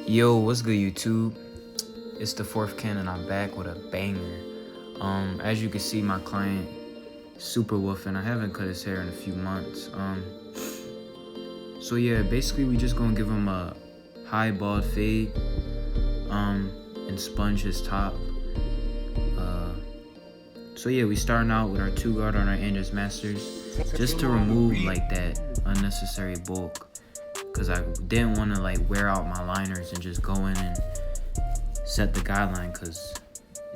Yo, what's good, YouTube? It's the fourth Ken, and I'm back with a banger. As you can see, my client super woofing. I haven't cut his hair in a few months. So yeah, basically we just gonna give him a high bald fade, and sponge his top. So yeah, we starting out with our 2 guard on our Anders Masters, just to remove like that unnecessary bulk. Cause I didn't want to like wear out my liners and just go in and set the guideline, cause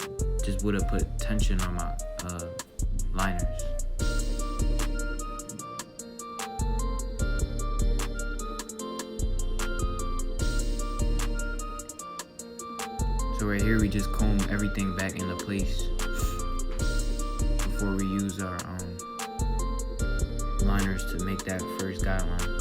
it just would have put tension on my liners. So right here we just comb everything back into place before we use our liners to make that first guideline.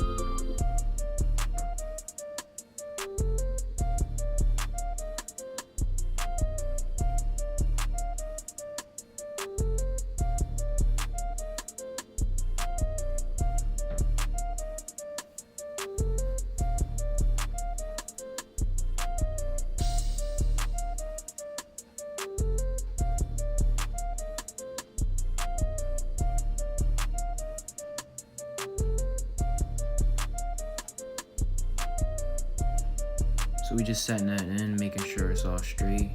So we just setting that in, making sure it's all straight.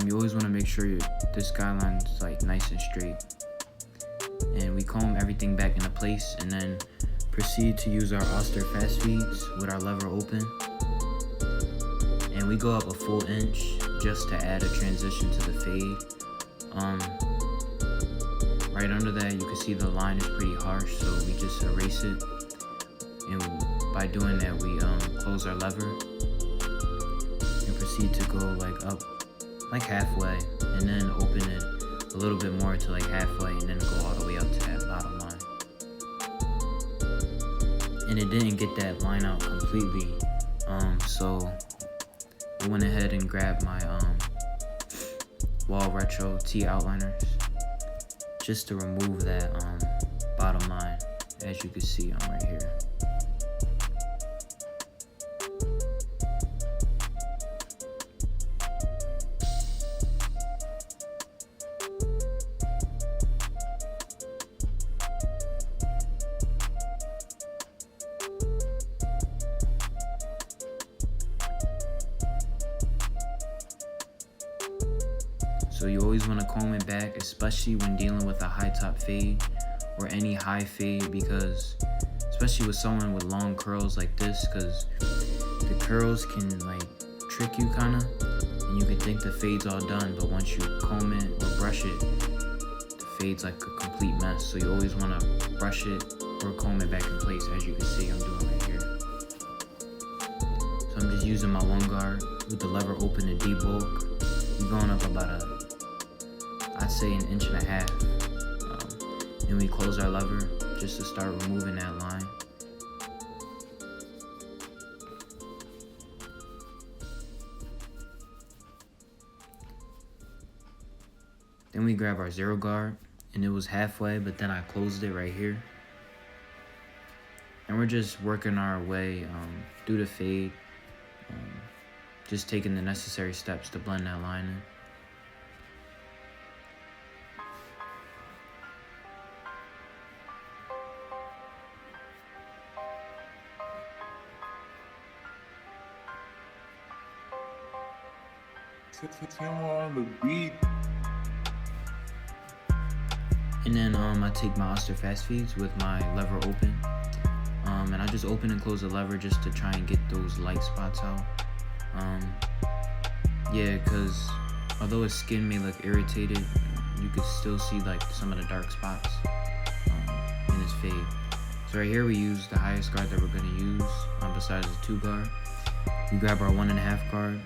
You always want to make sure this guideline's like nice and straight. And we comb everything back into place, and then proceed to use our Oster fast feeds with our lever open. And we go up a full inch just to add a transition to the fade. Right under that, you can see the line is pretty harsh, so we just erase it. And by doing that, we close our lever and proceed to go like up like halfway, and then open it a little bit more to like halfway, and then go all the way up to that bottom line. And it didn't get that line out completely, so I went ahead and grabbed my Wall Retro T outliners just to remove that bottom line. As you can see, I'm right here. So you always want to comb it back, especially when dealing with a high top fade or any high fade, because especially with someone with long curls like this, because the curls can like trick you kind of, and you can think the fade's all done, but once you comb it or brush it, the fade's like a complete mess. So you always want to brush it or comb it back in place, as you can see I'm doing right here. So I'm just using my 1 guard with the lever open to debulk. We're going up about I'd say an 1.5 inches. And we close our lever just to start removing that line. Then we grab our 0 guard, and it was halfway, but then I closed it right here. And we're just working our way through the fade, just taking the necessary steps to blend that line in. On the beat. And then I take my Oster fast feeds with my lever open, and I just open and close the lever just to try and get those light spots out. Yeah, because although his skin may look irritated, you can still see like some of the dark spots in his fade. So right here we use the highest guard that we're going to use besides the 2 guard. We grab our 1.5 guard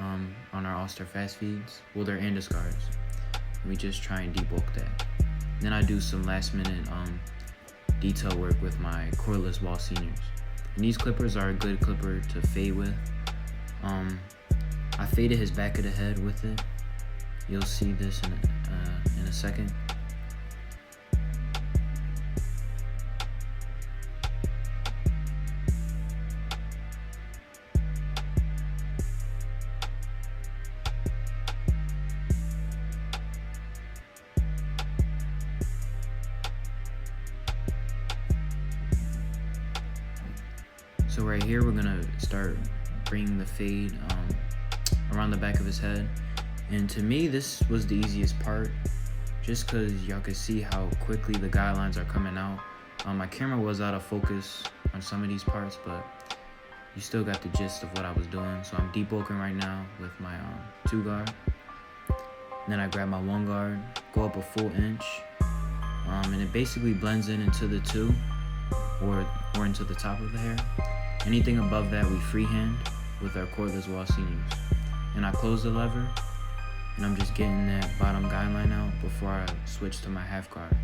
on our Oster fast feeds. Well, they're Anders guards. We just try and debulk that. Then I do some last minute detail work with my cordless wall seniors. And these clippers are a good clipper to fade with. I faded his back of the head with it. You'll see this in a second. here, we're gonna start bringing the fade around the back of his head. And to me, this was the easiest part, just because y'all can see how quickly the guidelines are coming out. My camera was out of focus on some of these parts, but you still got the gist of what I was doing. So I'm debulking right now with my 2 guard. And then I grab my 1 guard, go up a full inch, and it basically blends in into the 2 or into the top of the hair. Anything above that we freehand with our cordless Walsinius. And I close the lever, and I'm just getting that bottom guideline out before I switch to my half guard.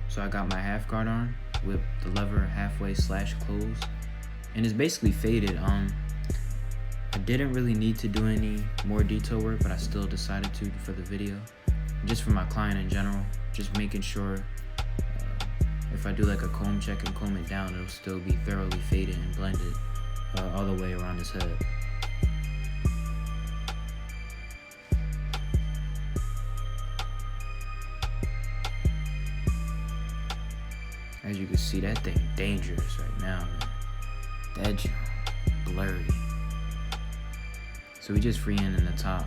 So I got my half guard on with the lever halfway / closed, and it's basically faded. I didn't really need to do any more detail work, but I still decided to for the video, just for my client in general, just making sure if I do like a comb check and comb it down, it'll still be thoroughly faded and blended all the way around his head. As you can see, that thing dangerous right now, man. That joint blurry. So we just freehand in the top.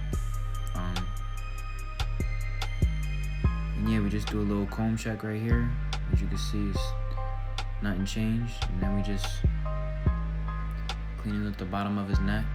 And yeah, we just do a little comb check right here. As you can see, it's nothing changed. And then we just cleaning up the bottom of his neck.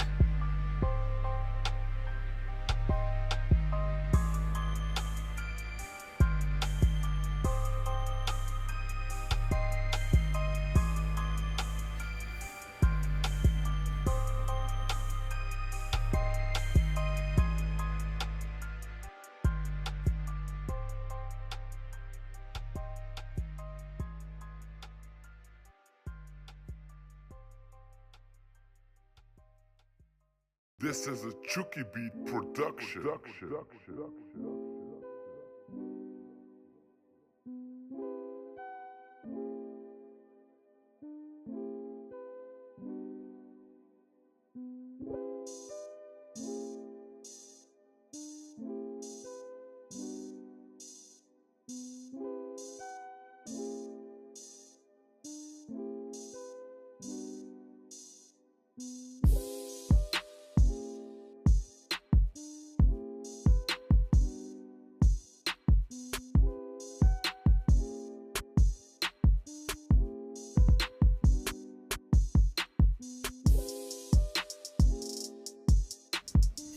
This is a Chucky Beat production.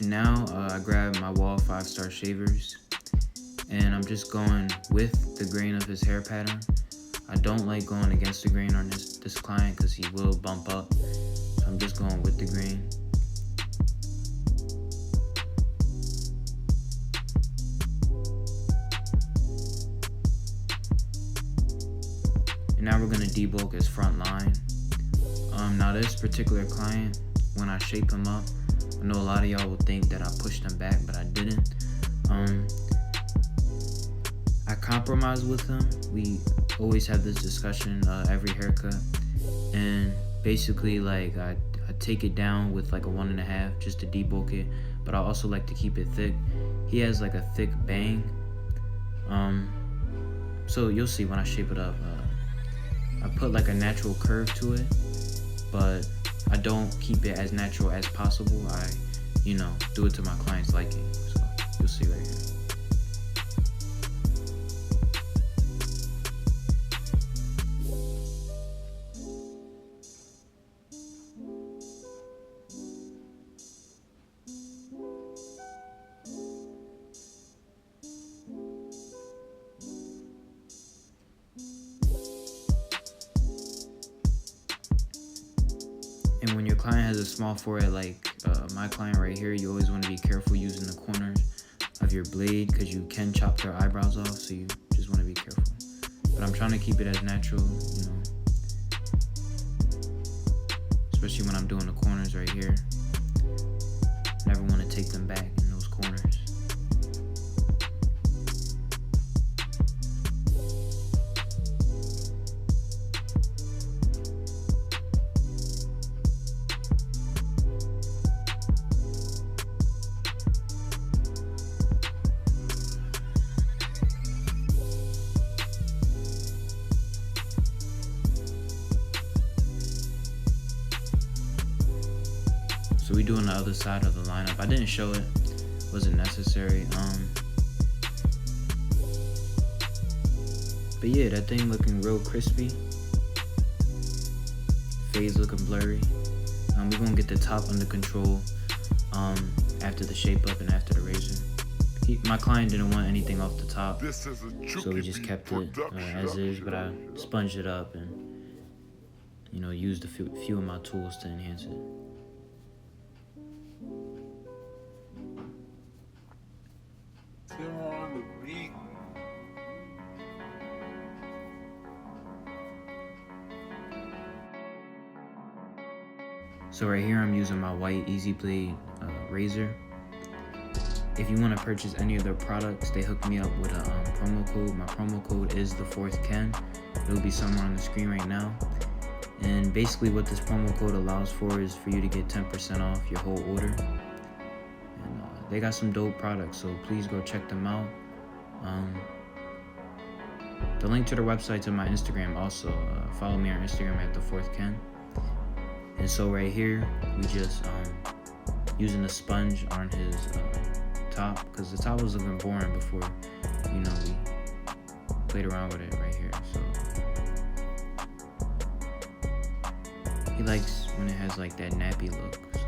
And now I grab my Wall 5-star shavers, and I'm just going with the grain of his hair pattern. I don't like going against the grain on this client because he will bump up. So I'm just going with the grain. And now we're gonna debulk his front line. Now this particular client, when I shape him up, I know a lot of y'all will think that I pushed him back, but I didn't. I compromise with him. We always have this discussion every haircut, and basically like I take it down with like a 1.5 just to debulk it, but I also like to keep it thick. He has like a thick bang, so you'll see when I shape it up. I put like a natural curve to it, but I don't keep it as natural as possible. I, do it to my client's liking. So you'll see right here. And when your client has a small forehead like my client right here, you always want to be careful using the corners of your blade because you can chop their eyebrows off, so you just want to be careful. But I'm trying to keep it as natural, especially when I'm doing the corners right here. Never want to take them back in those corners. So we doing the other side of the lineup. I didn't show it, wasn't necessary. But yeah, that thing looking real crispy. Fades looking blurry. We're gonna get the top under control after the shape up and after the razor. My client didn't want anything off the top, so we just kept it as is, but I sponged it up and, you know, used a few of my tools to enhance it. So right here I'm using my white Easy Blade razor. If you want to purchase any of their products, they hooked me up with a promo code. My promo code is the 4th Ken. It'll be somewhere on the screen right now. And basically what this promo code allows for is for you to get 10% off your whole order. And they got some dope products, so please go check them out. The link to their website's in my Instagram also. Follow me on Instagram at the 4th Ken. And so right here, we just using a sponge on his top, because the top was looking boring before, you know, we played around with it right here. So he likes when it has like that nappy look. So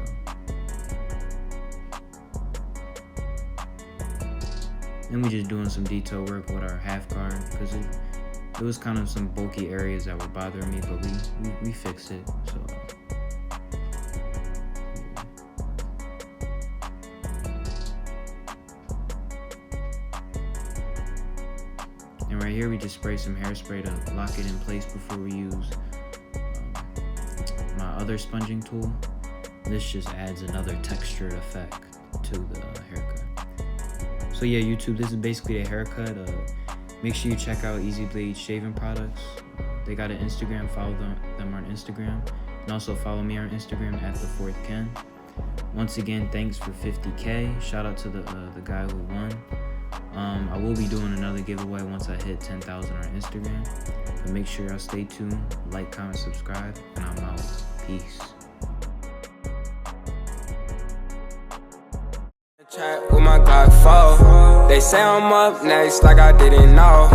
then we just doing some detail work with our half guard, because it was kind of some bulky areas that were bothering me, but we fixed it. So and right here we just spray some hairspray to lock it in place before we use my other sponging tool. This just adds another textured effect to the haircut. So yeah, YouTube, this is basically the haircut. Make sure you check out Easy Blade shaving products. They got an Instagram, follow them on Instagram. And also follow me on Instagram at the 4th Ken. Once again, thanks for 50K. Shout out to the guy who won. I will be doing another giveaway once I hit 10,000 on Instagram. But make sure y'all stay tuned, like, comment, subscribe, and I'm out. Peace. Chat with my Glock 4. They say I'm up next like I didn't know.